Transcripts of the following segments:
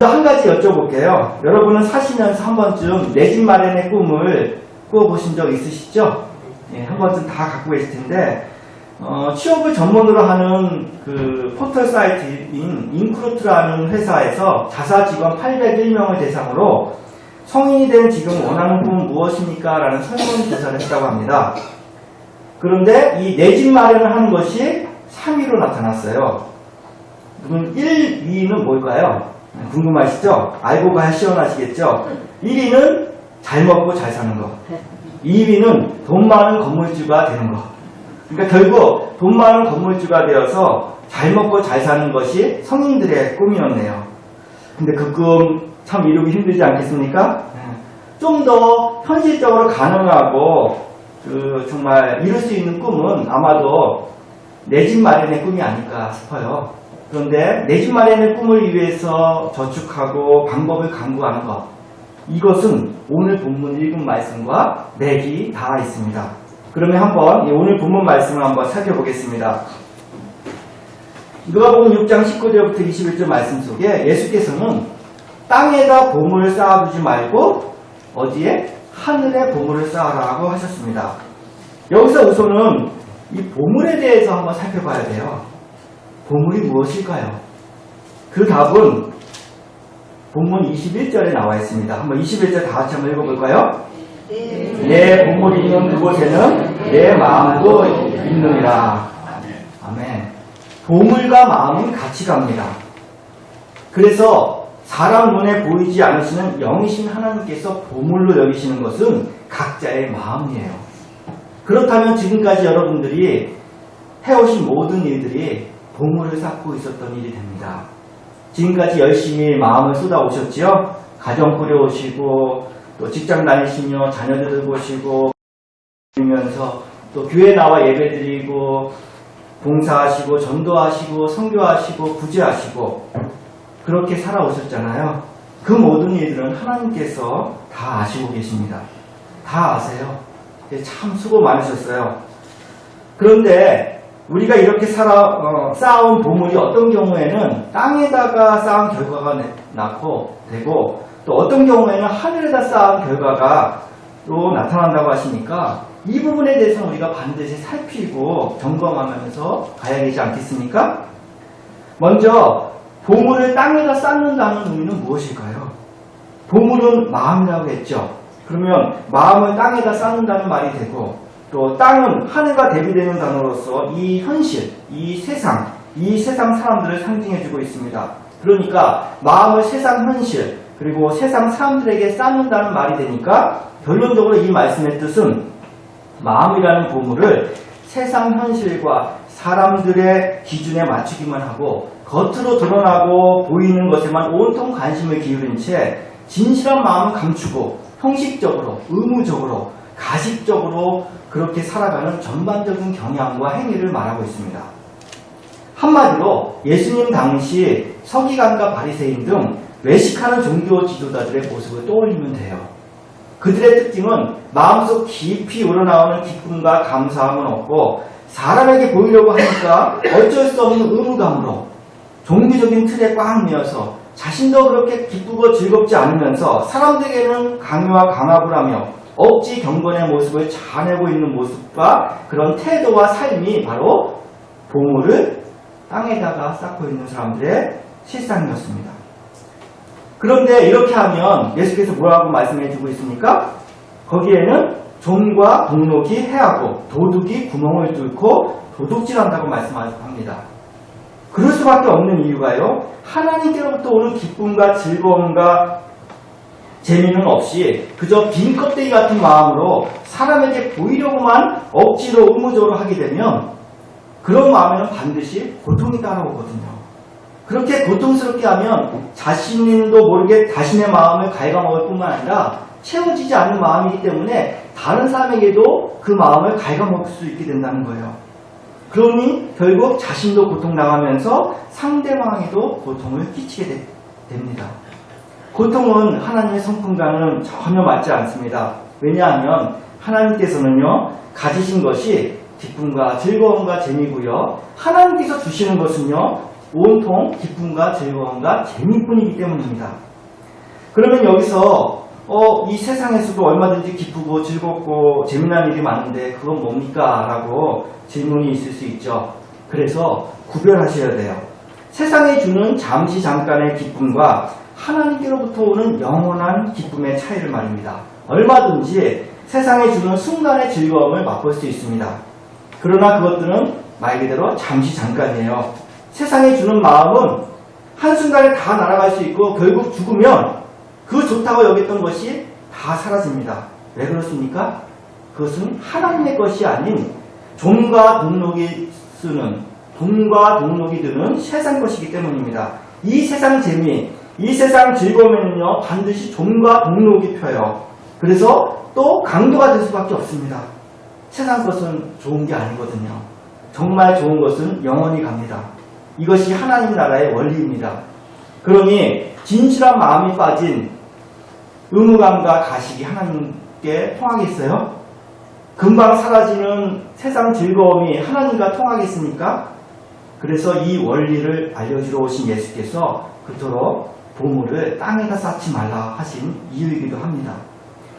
한 가지 여쭤볼게요. 여러분은 사시면서 한 번쯤 내 집 마련의 꿈을 꾸어보신 적 있으시죠? 예, 한 번쯤 다 갖고 계실 텐데, 취업을 전문으로 하는 그 포털 사이트인 인크루트라는 회사에서 자사 직원 801명을 대상으로 성인이 된 지금 원하는 꿈은 무엇입니까? 라는 설문조사를 했다고 합니다. 그런데 이 내 집 마련을 하는 것이 3위로 나타났어요. 그럼 1, 2위는 뭘까요? 궁금하시죠? 알고 가야 시원하시겠죠? 1위는 잘 먹고 잘 사는 거. 2위는 돈 많은 건물주가 되는 거. 그러니까 결국 돈 많은 건물주가 되어서 잘 먹고 잘 사는 것이 성인들의 꿈이었네요. 근데 그 꿈 참 이루기 힘들지 않겠습니까? 좀 더 현실적으로 가능하고 정말 이룰 수 있는 꿈은 아마도 내 집 마련의 꿈이 아닐까 싶어요. 그런데 내 집 마련의 꿈을 위해서 저축하고 방법을 강구하는 것, 이것은 오늘 본문 읽은 말씀과 맥이 닿아 있습니다. 그러면 한번 오늘 본문 말씀을 한번 살펴보겠습니다. 누가복음 6장 19절부터 21절 말씀 속에 예수께서는 땅에다 보물을 쌓아두지 말고 어디에? 하늘에 보물을 쌓아라고 하셨습니다. 여기서 우선은 이 보물에 대해서 한번 살펴봐야 돼요. 보물이 무엇일까요? 그 답은 본문 21절에 나와 있습니다. 한번 21절 다 같이 한번 읽어볼까요? 내 보물이 있는 그곳에는 내 마음도 있느니라. 아멘. 보물과 마음은 같이 갑니다. 그래서 사람 눈에 보이지 않으시는 영이신 하나님께서 보물로 여기시는 것은 각자의 마음이에요. 그렇다면 지금까지 여러분들이 해오신 모든 일들이 보물을 쌓고 있었던 일이 됩니다. 지금까지 열심히 마음을 쏟아오셨지요? 가정 꾸려오시고 또 직장 다니시며 자녀들 보시고 면서 또 교회 나와 예배드리고 봉사하시고 전도하시고 선교하시고 구제하시고 그렇게 살아오셨잖아요. 그 모든 일들은 하나님께서 다 아시고 계십니다. 다 아세요. 참 수고 많으셨어요. 그런데 우리가 이렇게 쌓아온 보물이 어떤 경우에는 땅에다가 쌓은 결과가 되고 또 어떤 경우에는 하늘에다 쌓은 결과가 또 나타난다고 하시니까 이 부분에 대해서는 우리가 반드시 살피고 점검하면서 가야 되지 않겠습니까? 먼저 보물을 땅에다 쌓는다는 의미는 무엇일까요? 보물은 마음이라고 했죠. 그러면 마음을 땅에다 쌓는다는 말이 되고 또 땅은 하늘과 대비되는 단어로서 이 현실, 이 세상 사람들을 상징해주고 있습니다. 그러니까 마음을 세상 현실 그리고 세상 사람들에게 쌓는다는 말이 되니까 결론적으로 이 말씀의 뜻은 마음이라는 보물을 세상 현실과 사람들의 기준에 맞추기만 하고 겉으로 드러나고 보이는 것에만 온통 관심을 기울인 채 진실한 마음을 감추고 형식적으로, 의무적으로, 가식적으로 그렇게 살아가는 전반적인 경향과 행위를 말하고 있습니다. 한마디로 예수님 당시 서기관과 바리새인 등 외식하는 종교 지도자들의 모습을 떠올리면 돼요. 그들의 특징은 마음속 깊이 우러나오는 기쁨과 감사함은 없고 사람에게 보이려고 하니까 어쩔 수 없는 의무감으로 종교적인 틀에 꽉 매여서 자신도 그렇게 기쁘고 즐겁지 않으면서 사람들에게는 강요와 강압을 하며 억지 경건의 모습을 자아내고 있는 모습과 그런 태도와 삶이 바로 보물을 땅에다가 쌓고 있는 사람들의 실상이었습니다. 그런데 이렇게 하면 예수께서 뭐라고 말씀해 주고 있습니까? 거기에는 종과 동록이 해하고 도둑이 구멍을 뚫고 도둑질한다고 말씀합니다. 그럴 수밖에 없는 이유가요. 하나님께로부터 오는 기쁨과 즐거움과 재미는 없이 그저 빈 껍데기 같은 마음으로 사람에게 보이려고만 억지로 의무적으로 하게 되면 그런 마음에는 반드시 고통이 따라오거든요. 그렇게 고통스럽게 하면 자신도 모르게 자신의 마음을 갉아먹을 뿐만 아니라 채워지지 않는 마음이기 때문에 다른 사람에게도 그 마음을 갉아먹을 수 있게 된다는 거예요. 그러니 결국 자신도 고통당하면서 상대방에게도 고통을 끼치게 됩니다. 고통은 하나님의 성품과는 전혀 맞지 않습니다. 왜냐하면 하나님께서는요, 가지신 것이 기쁨과 즐거움과 재미고요. 하나님께서 주시는 것은요, 온통 기쁨과 즐거움과 재미뿐이기 때문입니다. 그러면 여기서 이 세상에서도 얼마든지 기쁘고 즐겁고 재미난 일이 많은데 그건 뭡니까? 라고 질문이 있을 수 있죠. 그래서 구별하셔야 돼요. 세상이 주는 잠시 잠깐의 기쁨과 하나님께로부터 오는 영원한 기쁨의 차이를 말입니다. 얼마든지 세상에 주는 순간의 즐거움을 맛볼 수 있습니다. 그러나 그것들은 말 그대로 잠시 잠깐이에요. 세상에 주는 마음은 한순간에 다 날아갈 수 있고 결국 죽으면 그 좋다고 여겼던 것이 다 사라집니다. 왜 그렇습니까? 그것은 하나님의 것이 아닌 돈과 동록이 드는 세상 것이기 때문입니다. 이 세상 재미, 이 세상 즐거움에는요 반드시 돈과 동록이 펴요. 그래서 또 강도가 될 수밖에 없습니다. 세상 것은 좋은 게 아니거든요. 정말 좋은 것은 영원히 갑니다. 이것이 하나님 나라의 원리입니다. 그러니 진실한 마음이 빠진 의무감과 가식이 하나님께 통하겠어요? 금방 사라지는 세상 즐거움이 하나님과 통하겠습니까? 그래서 이 원리를 알려주러 오신 예수께서 그토록 보물을 땅에다 쌓지 말라 하신 이유이기도 합니다.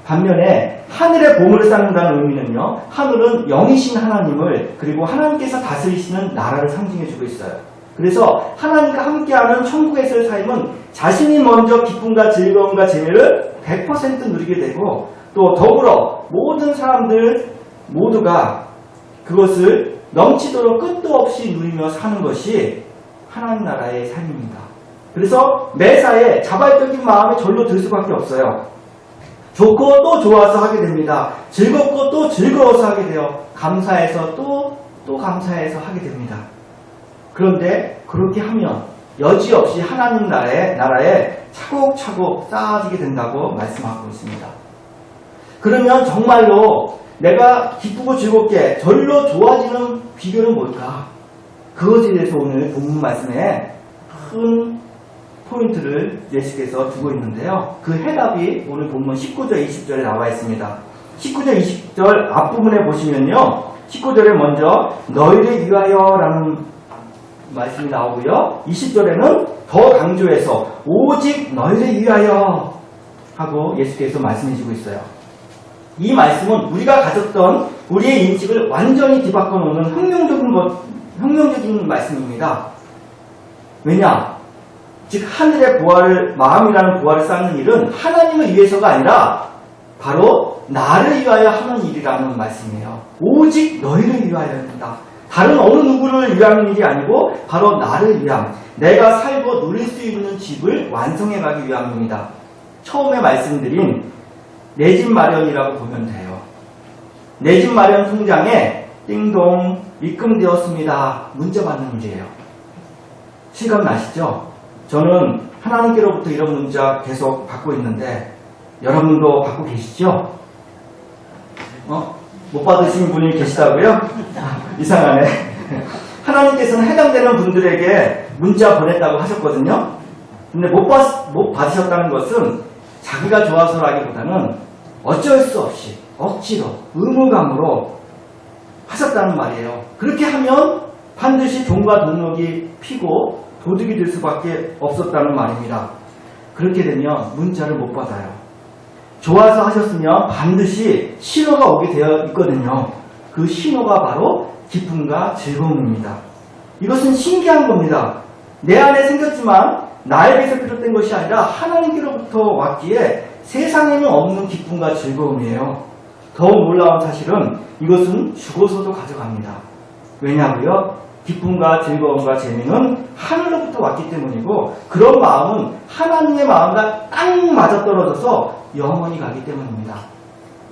반면에 하늘에 보물을 쌓는다는 의미는요, 하늘은 영이신 하나님을 그리고 하나님께서 다스리시는 나라를 상징해주고 있어요. 그래서 하나님과 함께하는 천국에서의 삶은 자신이 먼저 기쁨과 즐거움과 재미를 100% 누리게 되고 또 더불어 모든 사람들 모두가 그것을 넘치도록 끝도 없이 누리며 사는 것이 하나님 나라의 삶입니다. 그래서 매사에 자발적인 마음이 절로 들 수밖에 없어요. 좋고 또 좋아서 하게 됩니다. 즐겁고 또 즐거워서 하게 돼요. 감사해서 또 감사해서 하게 됩니다. 그런데 그렇게 하면 여지없이 하나님 나라에 차곡차곡 쌓아지게 된다고 말씀하고 있습니다. 그러면 정말로 내가 기쁘고 즐겁게 절로 좋아지는 비결은 뭘까? 그것에 대해서 오늘 본문 말씀에 큰 포인트를 예수께서 두고 있는데요. 그 해답이 오늘 본문 19절, 20절에 나와 있습니다. 19절, 20절 앞부분에 보시면요. 19절에 먼저 너희를 위하여라는 말씀이 나오고요. 20절에는 더 강조해서 오직 너희를 위하여 하고 예수께서 말씀해주고 있어요. 이 말씀은 우리가 가졌던 우리의 인식을 완전히 뒤바꿔 놓는 혁명적인 말씀입니다. 왜냐? 즉 하늘의 부활을 마음이라는 부활을 쌓는 일은 하나님을 위해서가 아니라 바로 나를 위하여 하는 일이라는 말씀이에요. 오직 너희를 위하여입니다. 다른 어느 누구를 위한 일이 아니고 바로 나를 위함, 내가 살고 누릴 수 있는 집을 완성해 가기 위함입니다. 처음에 말씀드린 내 집 마련이라고 보면 돼요. 내 집 마련 통장에 띵동 입금되었습니다. 문자 받는 일이에요. 실감 나시죠? 저는 하나님께로부터 이런 문자 계속 받고 있는데 여러분도 받고 계시죠? 못 받으신 분이 계시다고요? 이상하네. 하나님께서는 해당되는 분들에게 문자 보냈다고 하셨거든요. 근데 못 받으셨다는 것은 자기가 좋아서라기보다는 어쩔 수 없이 억지로 의무감으로 하셨다는 말이에요. 그렇게 하면 반드시 종과 동록이 피고 도둑이 될 수밖에 없었다는 말입니다. 그렇게 되면 문자를 못 받아요. 좋아서 하셨으면 반드시 신호가 오게 되어 있거든요. 그 신호가 바로 기쁨과 즐거움입니다. 이것은 신기한 겁니다. 내 안에 생겼지만 나에게서 비롯된 것이 아니라 하나님께로부터 왔기에 세상에는 없는 기쁨과 즐거움이에요. 더욱 놀라운 사실은 이것은 죽어서도 가져갑니다. 왜냐고요? 기쁨과 즐거움과 재미는 하늘로부터 왔기 때문이고 그런 마음은 하나님의 마음과 딱 맞아떨어져서 영원히 가기 때문입니다.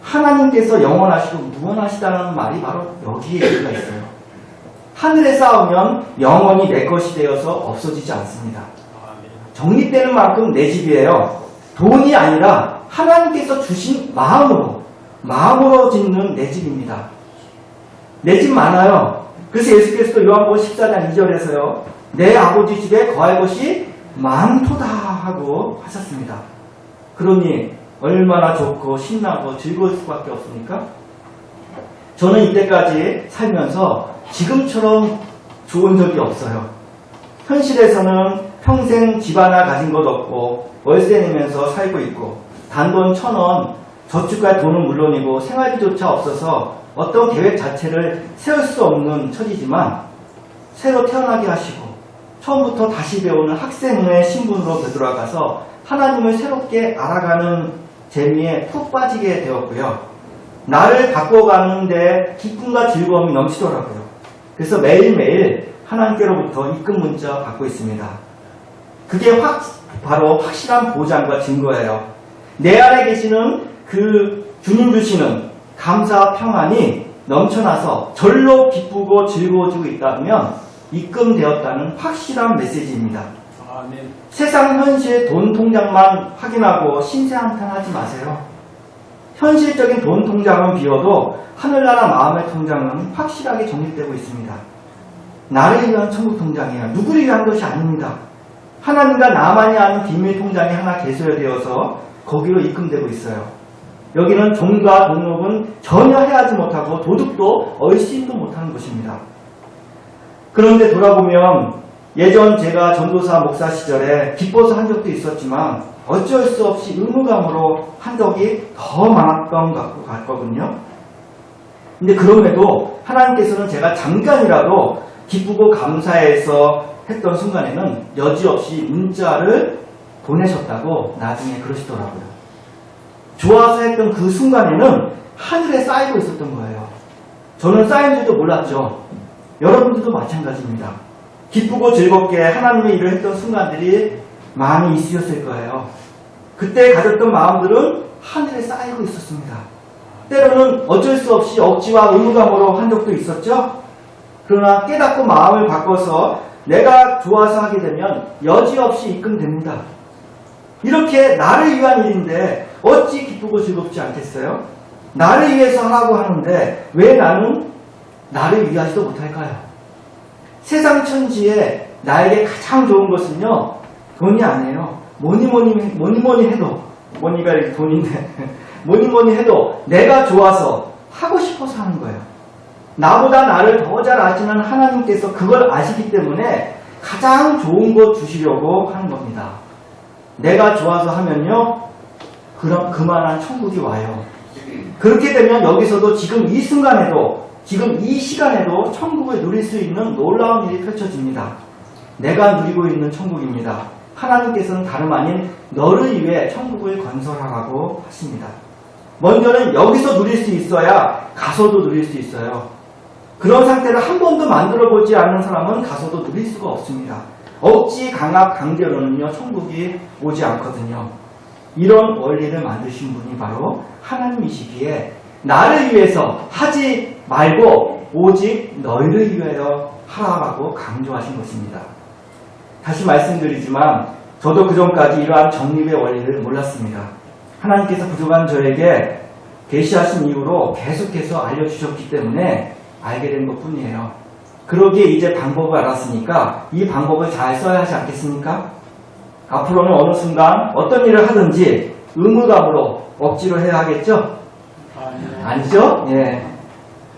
하나님께서 영원하시고 무한하시다는 말이 바로 여기에 들어가 있어요. 하늘에 쌓으면 영원히 내 것이 되어서 없어지지 않습니다. 정립되는 만큼 내 집이에요. 돈이 아니라 하나님께서 주신 마음으로 짓는 내 집입니다. 내 집 많아요. 그래서 예수께서도 요한복음 14장 2절에서요. 내 아버지 집에 거할 것이 많도다 하고 하셨습니다. 그러니 얼마나 좋고 신나고 즐거울 수밖에 없습니까? 저는 이때까지 살면서 지금처럼 좋은 적이 없어요. 현실에서는 평생 집 하나 가진 것 없고 월세 내면서 살고 있고 단돈 1,000원 저축할 돈은 물론이고 생활비조차 없어서 어떤 계획 자체를 세울 수 없는 처지지만 새로 태어나게 하시고 처음부터 다시 배우는 학생의 신분으로 되돌아가서 하나님을 새롭게 알아가는 재미에 푹 빠지게 되었고요. 나를 바꿔가는데 기쁨과 즐거움이 넘치더라고요. 그래서 매일매일 하나님께로부터 입금 문자 받고 있습니다. 그게 바로 확실한 보장과 증거예요. 내 안에 계시는 그 주님 주시는 감사 평안이 넘쳐나서 절로 기쁘고 즐거워지고 있다면 입금되었다는 확실한 메시지입니다. 아멘. 세상 현실 돈 통장만 확인하고 신세한탄하지 마세요. 현실적인 돈 통장은 비어도 하늘나라 마음의 통장은 확실하게 정립되고 있습니다. 나를 위한 천국 통장이에요. 누구를 위한 것이 아닙니다. 하나님과 나만이 아는 비밀 통장이 하나 개설되어서 거기로 입금되고 있어요. 여기는 종과 동록은 전혀 해하지 못하고 도둑도 얼씬도 못하는 곳입니다. 그런데 돌아보면 예전 제가 전도사 목사 시절에 기뻐서 한 적도 있었지만 어쩔 수 없이 의무감으로 한 적이 더 많았던 것 같거든요. 근데 그럼에도 하나님께서는 제가 잠깐이라도 기쁘고 감사해서 했던 순간에는 여지없이 문자를 보내셨다고 나중에 그러시더라고요. 좋아서 했던 그 순간에는 하늘에 쌓이고 있었던 거예요. 저는 쌓인 줄도 몰랐죠. 여러분들도 마찬가지입니다. 기쁘고 즐겁게 하나님의 일을 했던 순간들이 많이 있으셨을 거예요. 그때 가졌던 마음들은 하늘에 쌓이고 있었습니다. 때로는 어쩔 수 없이 억지와 의무감으로 한 적도 있었죠. 그러나 깨닫고 마음을 바꿔서 내가 좋아서 하게 되면 여지없이 입금됩니다. 이렇게 나를 위한 일인데 어찌 기쁘고 즐겁지 않겠어요? 나를 위해서 하라고 하는데 왜 나는 나를 위하지도 못할까요? 세상 천지에 나에게 가장 좋은 것은요, 돈이 아니에요. 뭐니 해도, 뭐니가 이렇게 돈인데, 뭐니 해도 내가 좋아서 하고 싶어서 하는 거예요. 나보다 나를 더 잘 아시는 하나님께서 그걸 아시기 때문에 가장 좋은 것 주시려고 하는 겁니다. 내가 좋아서 하면요, 그럼 그만한 천국이 와요. 그렇게 되면 여기서도 지금 이 순간에도, 지금 이 시간에도 천국을 누릴 수 있는 놀라운 일이 펼쳐집니다. 내가 누리고 있는 천국입니다. 하나님께서는 다름 아닌 너를 위해 천국을 건설하라고 하십니다. 먼저는 여기서 누릴 수 있어야 가서도 누릴 수 있어요. 그런 상태를 한 번도 만들어보지 않는 사람은 가서도 누릴 수가 없습니다. 억지 강압 강제로는요 천국이 오지 않거든요. 이런 원리를 만드신 분이 바로 하나님이시기에 나를 위해서 하지 말고 오직 너희를 위하여 하라고 강조하신 것입니다. 다시 말씀드리지만 저도 그전까지 이러한 정립의 원리를 몰랐습니다. 하나님께서 그동안 저에게 계시하신 이후로 계속해서 알려주셨기 때문에 알게 된 것뿐이에요. 그러기에 이제 방법을 알았으니까 이 방법을 잘 써야 하지 않겠습니까? 앞으로는 어느 순간 어떤 일을 하든지 의무감으로 억지로 해야 하겠죠? 아니죠? 예.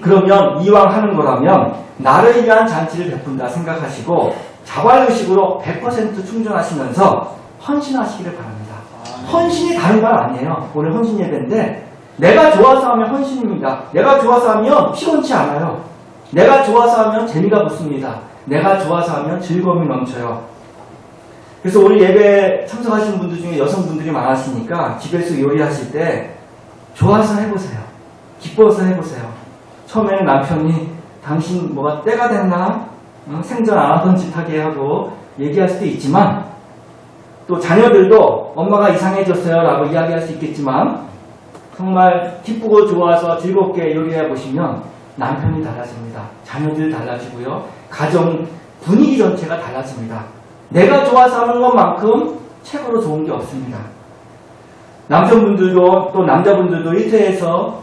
그러면 이왕 하는 거라면 나를 위한 잔치를 베푼다 생각하시고 자발의식으로 100% 충전하시면서 헌신하시기를 바랍니다. 헌신이 다른 건 아니에요. 오늘 헌신 예배인데 내가 좋아서 하면 헌신입니다. 내가 좋아서 하면 피곤치 않아요. 내가 좋아서 하면 재미가 붙습니다. 내가 좋아서 하면 즐거움이 넘쳐요. 그래서 오늘 예배 참석하신 분들 중에 여성분들이 많으시니까 집에서 요리하실 때 좋아서 해보세요. 기뻐서 해보세요. 처음에는 남편이 당신 뭐가 때가 됐나? 생전 안 하던 짓 하게 하고 얘기할 수도 있지만 또 자녀들도 엄마가 이상해졌어요 라고 이야기할 수 있겠지만 정말 기쁘고 좋아서 즐겁게 요리해 보시면 남편이 달라집니다. 자녀들 달라지고요. 가정 분위기 전체가 달라집니다. 내가 좋아서 하는 것만큼 최고로 좋은 게 없습니다. 남성분들도 또 남자분들도 일터에서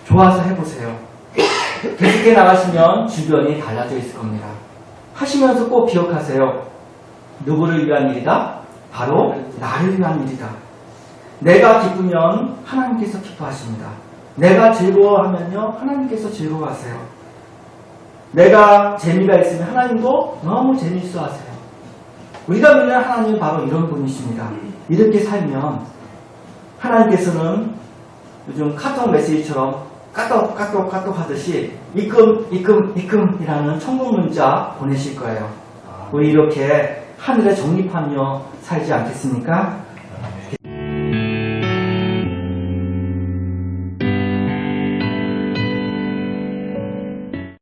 좋아서 해보세요. 계속해 나가시면 주변이 달라져 있을 겁니다. 하시면서 꼭 기억하세요. 누구를 위한 일이다? 바로 나를 위한 일이다. 내가 기쁘면 하나님께서 기뻐하십니다. 내가 즐거워하면요 하나님께서 즐거워하세요. 내가 재미가 있으면 하나님도 너무 재미있어 하세요. 우리가 믿는 하나님은 바로 이런 분이십니다. 이렇게 살면 하나님께서는 요즘 카톡 메시지처럼 까똑 하듯이 입금이라는 천국 문자 보내실 거예요. 우리 이렇게 하늘에 적립하며 살지 않겠습니까?